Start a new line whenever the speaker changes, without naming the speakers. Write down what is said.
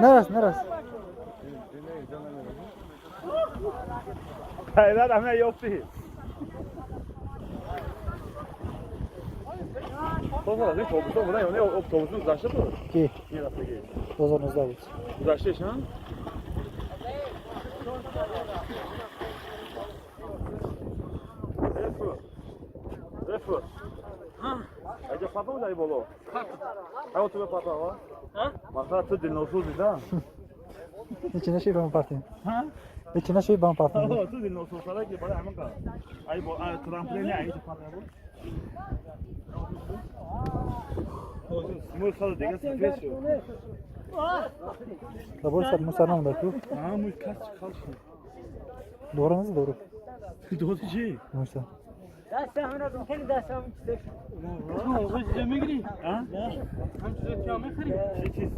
Neresi?
Hayır, hemen yok değil. Sonra ne otobüsü mü ne otobüsün uzakta mı?
Ki.
İyi nasıl ki?
Bozorunuzda bu.
Uzakta ha? Refur. Ha. Acaba papa mı dayı bolo? Ha oturuyor papa var. Ha? Masa tı dinozor da.
İçine şey ben partiyim.
Ha?
İçine şey ben partiyim.
Ha, tı dinozor sana ki bana hemen kal. Ay bu trampoline aynı papa bu. Smur kalı dege sıkıyorsun.
Da borsa musarnam da tu.
Ha mı kaç.
Doğru nasıl doğru?
Doğru şey.
Musa.
دستم رو کنی دستم
Ha? Hem size kâme kırayım.